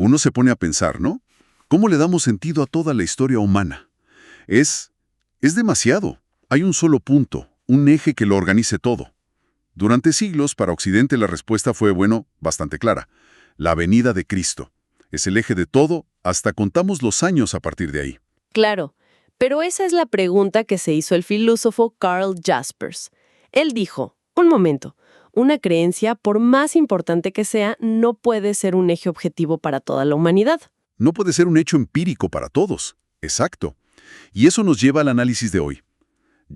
Uno se pone a pensar, ¿no? ¿Cómo le damos sentido a toda la historia humana? Es demasiado. Hay un solo punto, un eje que lo organice todo. Durante siglos, para Occidente la respuesta fue, bueno, bastante clara. La venida de Cristo. Es el eje de todo, hasta contamos los años a partir de ahí. Claro, pero esa es la pregunta que se hizo el filósofo Karl Jaspers. Él dijo, un momento, una creencia, por más importante que sea, no puede ser un eje objetivo para toda la humanidad. No puede ser un hecho empírico para todos. Exacto. Y eso nos lleva al análisis de hoy.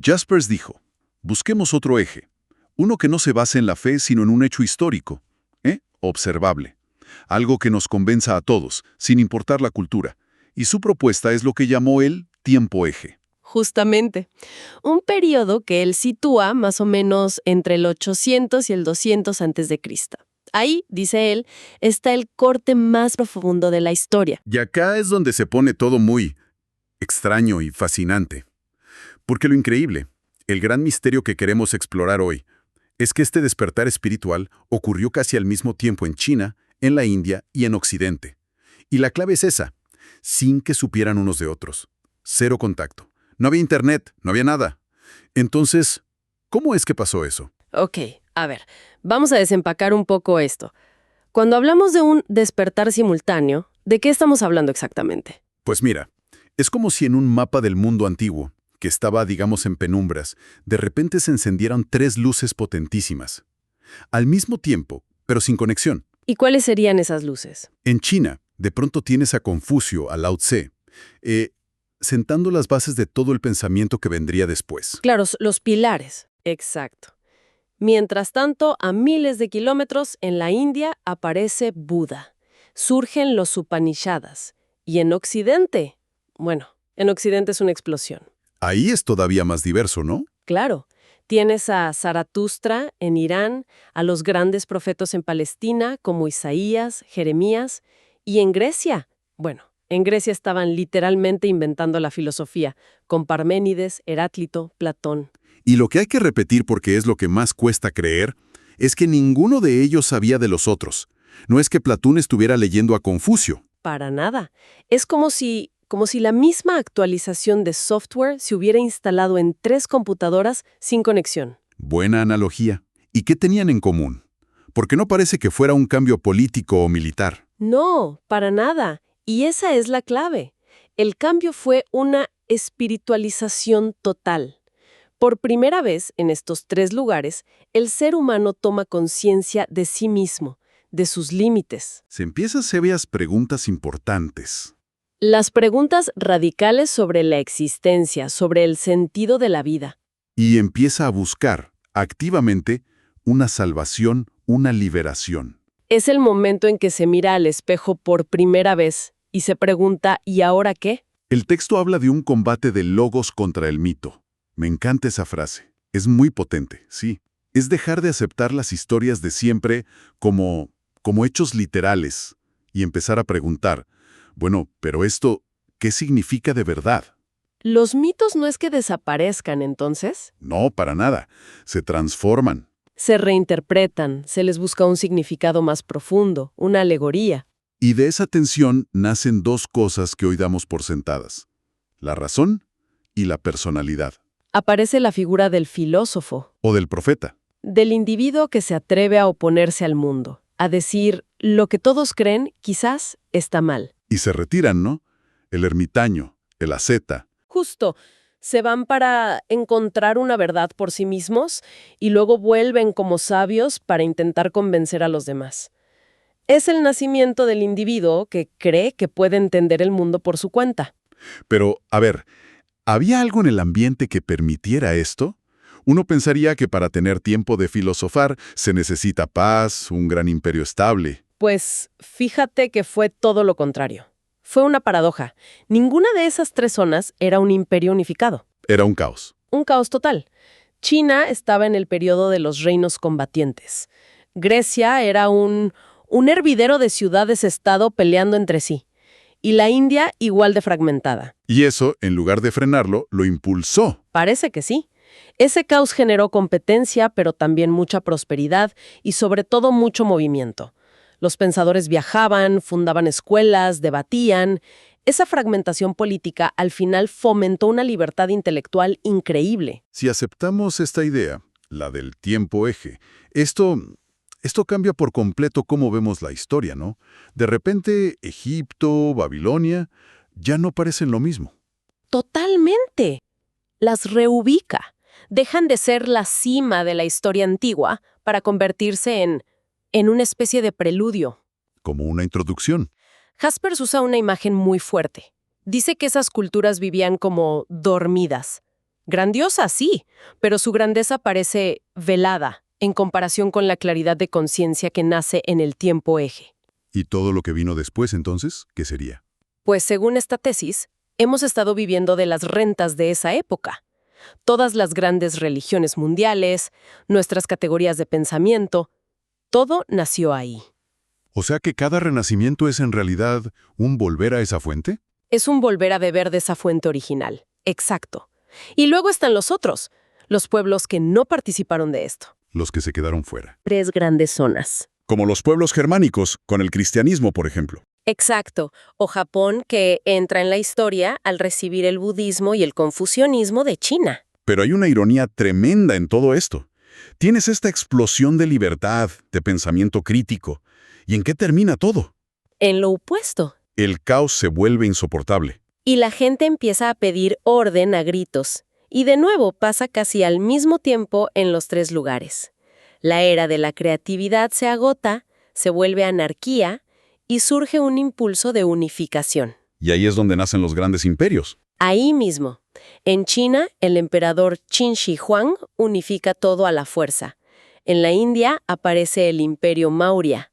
Jaspers dijo, busquemos otro eje. Uno que no se base en la fe, sino en un hecho histórico, observable. Algo que nos convenza a todos, sin importar la cultura. Y su propuesta es lo que llamó el tiempo eje. Justamente. Un periodo que él sitúa más o menos entre el 800 y el 200 a.C. Ahí, dice él, está el corte más profundo de la historia. Y acá es donde se pone todo muy extraño y fascinante. Porque lo increíble, el gran misterio que queremos explorar hoy, es que este despertar espiritual ocurrió casi al mismo tiempo en China, en la India y en Occidente. Y la clave es esa, sin que supieran unos de otros. Cero contacto. No había internet, no había nada. Entonces, ¿cómo es que pasó eso? Ok, a ver, vamos a desempacar un poco esto. Cuando hablamos de un despertar simultáneo, ¿de qué estamos hablando exactamente? Pues mira, es como si en un mapa del mundo antiguo, que estaba, digamos, en penumbras, de repente se encendieran 3 luces potentísimas. Al mismo tiempo, pero sin conexión. ¿Y cuáles serían esas luces? En China, de pronto tienes a Confucio, a Lao Tse, sentando las bases de todo el pensamiento que vendría después. Claro, los pilares. Exacto. Mientras tanto, a miles de kilómetros, en la India aparece Buda. Surgen los Upanishads. Y en Occidente, bueno, en Occidente es una explosión. Ahí es todavía más diverso, ¿no? Claro. Tienes a Zaratustra en Irán, a los grandes profetas en Palestina, como Isaías, Jeremías, y en Grecia. Bueno, en Grecia estaban literalmente inventando la filosofía, con Parménides, Heráclito, Platón. Y lo que hay que repetir, porque es lo que más cuesta creer, es que ninguno de ellos sabía de los otros. No es que Platón estuviera leyendo a Confucio. Para nada. Es como si la misma actualización de software se hubiera instalado en 3 computadoras sin conexión. Buena analogía. ¿Y qué tenían en común? Porque no parece que fuera un cambio político o militar. No, para nada. Y esa es la clave. El cambio fue una espiritualización total. Por primera vez en estos 3 lugares, el ser humano toma conciencia de sí mismo, de sus límites. Se empiezan serias preguntas importantes. Las preguntas radicales sobre la existencia, sobre el sentido de la vida. Y empieza a buscar, activamente, una salvación, una liberación. Es el momento en que se mira al espejo por primera vez y se pregunta, ¿y ahora qué? El texto habla de un combate de logos contra el mito. Me encanta esa frase. Es muy potente, sí. Es dejar de aceptar las historias de siempre como hechos literales y empezar a preguntar, bueno, pero esto, ¿qué significa de verdad? ¿Los mitos no es que desaparezcan entonces? No, para nada. Se transforman. Se reinterpretan, se les busca un significado más profundo, una alegoría. Y de esa tensión nacen 2 cosas que hoy damos por sentadas. La razón y la personalidad. Aparece la figura del filósofo, O del profeta. del individuo que se atreve a oponerse al mundo, a decir, lo que todos creen quizás está mal. Y se retiran, ¿no? El ermitaño, el asceta. Justo, se van para encontrar una verdad por sí mismos y luego vuelven como sabios para intentar convencer a los demás. Es el nacimiento del individuo que cree que puede entender el mundo por su cuenta. Pero, a ver, ¿había algo en el ambiente que permitiera esto? Uno pensaría que para tener tiempo de filosofar se necesita paz, un gran imperio estable. Pues fíjate que fue todo lo contrario. Fue una paradoja. Ninguna de esas 3 zonas era un imperio unificado. Era un caos. Un caos total. China estaba en el periodo de los reinos combatientes. Grecia era un hervidero de ciudades-estado peleando entre sí. Y la India igual de fragmentada. Y eso, en lugar de frenarlo, lo impulsó. Parece que sí. Ese caos generó competencia, pero también mucha prosperidad y sobre todo mucho movimiento. Los pensadores viajaban, fundaban escuelas, debatían. Esa fragmentación política al final fomentó una libertad intelectual increíble. Si aceptamos esta idea, la del tiempo eje, esto cambia por completo cómo vemos la historia, ¿no? De repente, Egipto, Babilonia, ya no parecen lo mismo. Totalmente. Las reubica. Dejan de ser la cima de la historia antigua para convertirse en una especie de preludio. Como una introducción. Jaspers usa una imagen muy fuerte. Dice que esas culturas vivían como dormidas. Grandiosas, sí, pero su grandeza parece velada en comparación con la claridad de conciencia que nace en el tiempo eje. ¿Y todo lo que vino después, entonces, qué sería? Pues según esta tesis, hemos estado viviendo de las rentas de esa época. Todas las grandes religiones mundiales, nuestras categorías de pensamiento, todo nació ahí. O sea que cada renacimiento es en realidad un volver a esa fuente. Es un volver a beber de esa fuente original. Exacto. Y luego están los otros, los pueblos que no participaron de esto. Los que se quedaron fuera. 3 grandes zonas. Como los pueblos germánicos, con el cristianismo, por ejemplo. Exacto. O Japón, que entra en la historia al recibir el budismo y el confucianismo de China. Pero hay una ironía tremenda en todo esto. Tienes esta explosión de libertad, de pensamiento crítico. ¿Y en qué termina todo? En lo opuesto. El caos se vuelve insoportable. Y la gente empieza a pedir orden a gritos. Y de nuevo pasa casi al mismo tiempo en los 3 lugares. La era de la creatividad se agota, se vuelve anarquía y surge un impulso de unificación. Y ahí es donde nacen los grandes imperios. Ahí mismo. En China, el emperador Qin Shi Huang unifica todo a la fuerza. En la India aparece el imperio Maurya.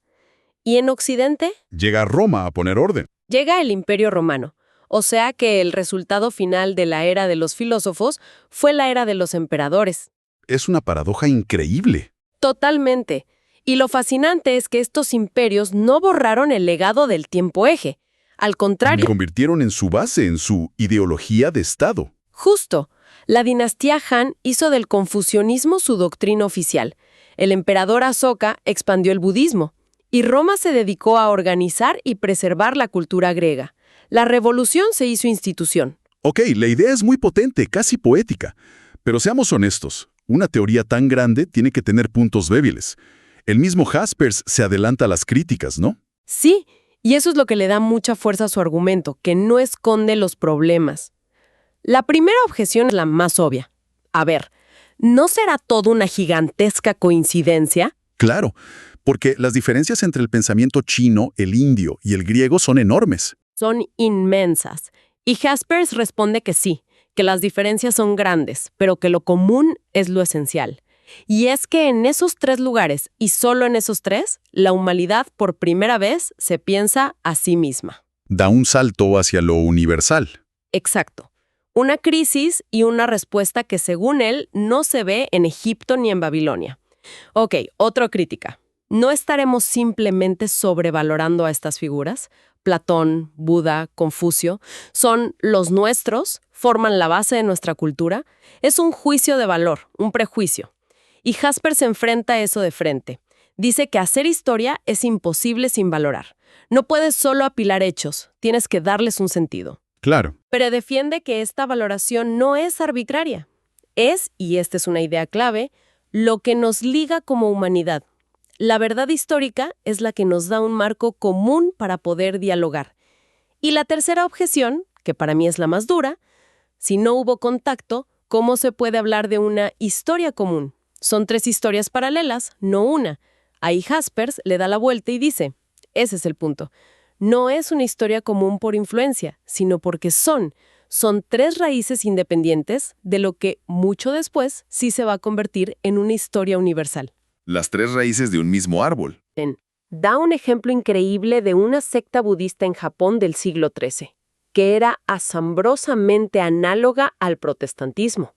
Y en Occidente Llega Roma a poner orden. llega el imperio romano. O sea que el resultado final de la era de los filósofos fue la era de los emperadores. Es una paradoja increíble. Totalmente. Y lo fascinante es que estos imperios no borraron el legado del tiempo eje. Al Me contrario, convirtieron en su base, en su ideología de Estado. justo, la dinastía Han hizo del confucianismo su doctrina oficial. El emperador Asoka expandió el budismo. Y Roma se dedicó a organizar y preservar la cultura griega. La revolución se hizo institución. Ok, la idea es muy potente, casi poética. Pero seamos honestos, una teoría tan grande tiene que tener puntos débiles. El mismo Jaspers se adelanta a las críticas, ¿no? Sí, y eso es lo que le da mucha fuerza a su argumento, que no esconde los problemas. La primera objeción es la más obvia. A ver, ¿no será todo una gigantesca coincidencia? Claro, porque las diferencias entre el pensamiento chino, el indio y el griego son enormes. Son inmensas. Y Jaspers responde que sí, que las diferencias son grandes, pero que lo común es lo esencial. Y es que en esos 3 lugares, y solo en esos 3, la humanidad por primera vez se piensa a sí misma. Da un salto hacia lo universal. Exacto. Una crisis y una respuesta que según él no se ve en Egipto ni en Babilonia. Ok, otra crítica. ¿No estaremos simplemente sobrevalorando a estas figuras? Platón, Buda, Confucio, ¿son los nuestros? ¿Forman la base de nuestra cultura? Es un juicio de valor, un prejuicio. Y Jaspers se enfrenta a eso de frente. Dice que hacer historia es imposible sin valorar. No puedes solo apilar hechos, tienes que darles un sentido. Claro. Pero defiende que esta valoración no es arbitraria. Es, y esta es una idea clave, lo que nos liga como humanidad. La verdad histórica es la que nos da un marco común para poder dialogar. Y la tercera objeción, que para mí es la más dura, si no hubo contacto, ¿cómo se puede hablar de una historia común? Son 3 historias paralelas, no una. Ahí Jaspers le da la vuelta y dice, ese es el punto. No es una historia común por influencia, sino porque son 3 raíces independientes de lo que mucho después sí se va a convertir en una historia universal. Las 3 raíces de un mismo árbol. Da un ejemplo increíble de una secta budista en Japón del siglo XIII, que era asombrosamente análoga al protestantismo,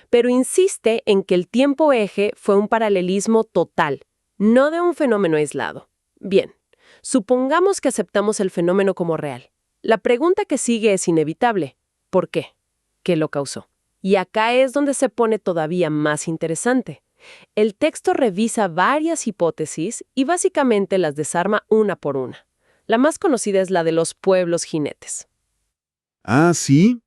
pero insiste en que el tiempo eje fue un paralelismo total, no de un fenómeno aislado. Bien, supongamos que aceptamos el fenómeno como real. La pregunta que sigue es inevitable. ¿Por qué? ¿Qué lo causó? Y acá es donde se pone todavía más interesante. El texto revisa varias hipótesis y básicamente las desarma una por una. La más conocida es la de los pueblos jinetes. Ah, sí.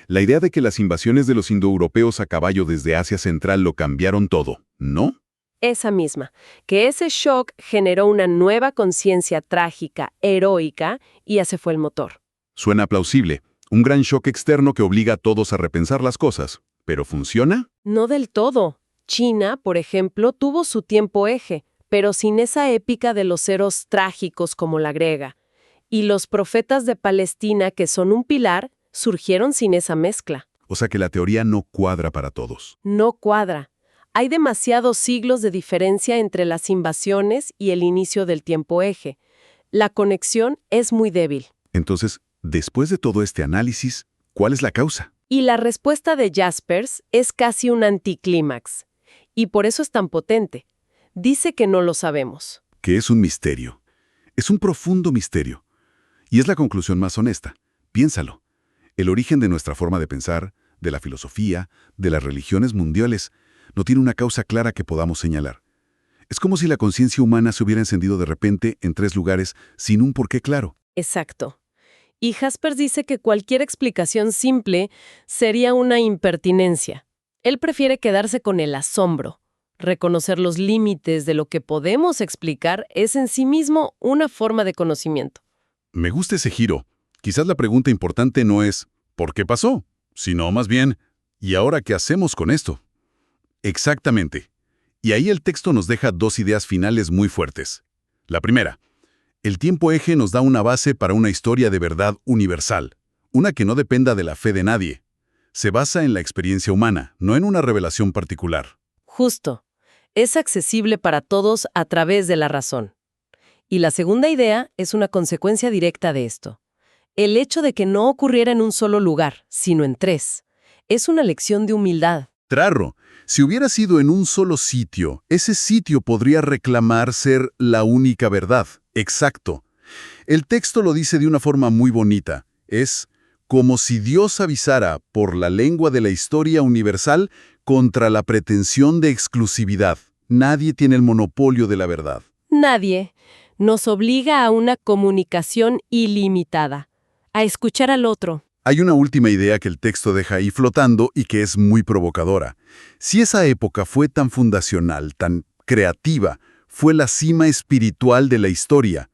La idea de que las invasiones de los indoeuropeos a caballo desde Asia Central lo cambiaron todo, ¿no? Esa misma, que ese shock generó una nueva conciencia trágica, heroica, y ese fue el motor. Suena plausible. Un gran shock externo que obliga a todos a repensar las cosas. ¿Pero funciona? No del todo. China, por ejemplo, tuvo su tiempo eje, pero sin esa épica de los héroes trágicos como la griega. Y los profetas de Palestina, que son un pilar, surgieron sin esa mezcla. O sea que la teoría no cuadra para todos. No cuadra. Hay demasiados siglos de diferencia entre las invasiones y el inicio del tiempo eje. La conexión es muy débil. Entonces, después de todo este análisis, ¿cuál es la causa? Y la respuesta de Jaspers es casi un anticlímax. Y por eso es tan potente. Dice que no lo sabemos. Que es un misterio. Es un profundo misterio. Y es la conclusión más honesta. Piénsalo. El origen de nuestra forma de pensar, de la filosofía, de las religiones mundiales, no tiene una causa clara que podamos señalar. Es como si la conciencia humana se hubiera encendido de repente en 3 lugares sin un porqué claro. Exacto. Y Jaspers dice que cualquier explicación simple sería una impertinencia. Él prefiere quedarse con el asombro. Reconocer los límites de lo que podemos explicar es en sí mismo una forma de conocimiento. Me gusta ese giro. Quizás la pregunta importante no es ¿por qué pasó?, sino más bien ¿y ahora qué hacemos con esto? Exactamente. Y ahí el texto nos deja 2 ideas finales muy fuertes. La primera, el tiempo eje nos da una base para una historia de verdad universal, una que no dependa de la fe de nadie. Se basa en la experiencia humana, no en una revelación particular. Justo. Es accesible para todos a través de la razón. Y la segunda idea es una consecuencia directa de esto. El hecho de que no ocurriera en un solo lugar, sino en 3, es una lección de humildad. Claro, si hubiera sido en un solo sitio, ese sitio podría reclamar ser la única verdad. Exacto. El texto lo dice de una forma muy bonita. Es como si Dios avisara por la lengua de la historia universal contra la pretensión de exclusividad. Nadie tiene el monopolio de la verdad. Nadie nos obliga a una comunicación ilimitada, a escuchar al otro. Hay una última idea que el texto deja ahí flotando y que es muy provocadora. Si esa época fue tan fundacional, tan creativa, fue la cima espiritual de la historia.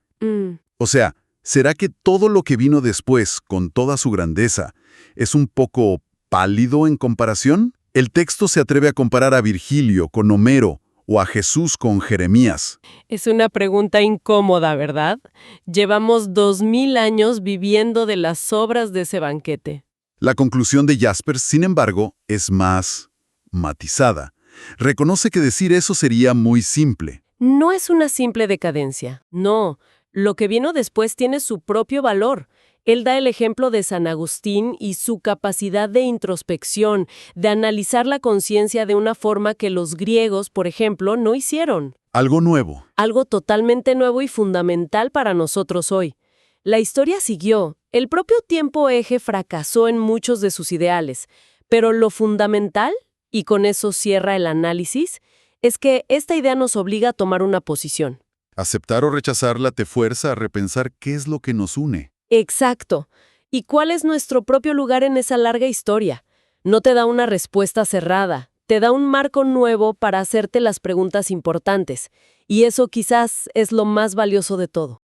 O sea, ¿será que todo lo que vino después, con toda su grandeza, es un poco pálido en comparación? El texto se atreve a comparar a Virgilio con Homero o a Jesús con Jeremías. Es una pregunta incómoda, ¿verdad? Llevamos 2000 años viviendo de las obras de ese banquete. La conclusión de Jaspers, sin embargo, es más matizada. Reconoce que decir eso sería muy simple. No es una simple decadencia, no. Lo que vino después tiene su propio valor. Él da el ejemplo de San Agustín y su capacidad de introspección, de analizar la conciencia de una forma que los griegos, por ejemplo, no hicieron. Algo nuevo. Algo totalmente nuevo y fundamental para nosotros hoy. La historia siguió. El propio tiempo eje fracasó en muchos de sus ideales, pero lo fundamental, y con eso cierra el análisis, es que esta idea nos obliga a tomar una posición. Aceptar o rechazarla te fuerza a repensar qué es lo que nos une. Exacto. ¿Y cuál es nuestro propio lugar en esa larga historia? No te da una respuesta cerrada, te da un marco nuevo para hacerte las preguntas importantes, y eso quizás es lo más valioso de todo.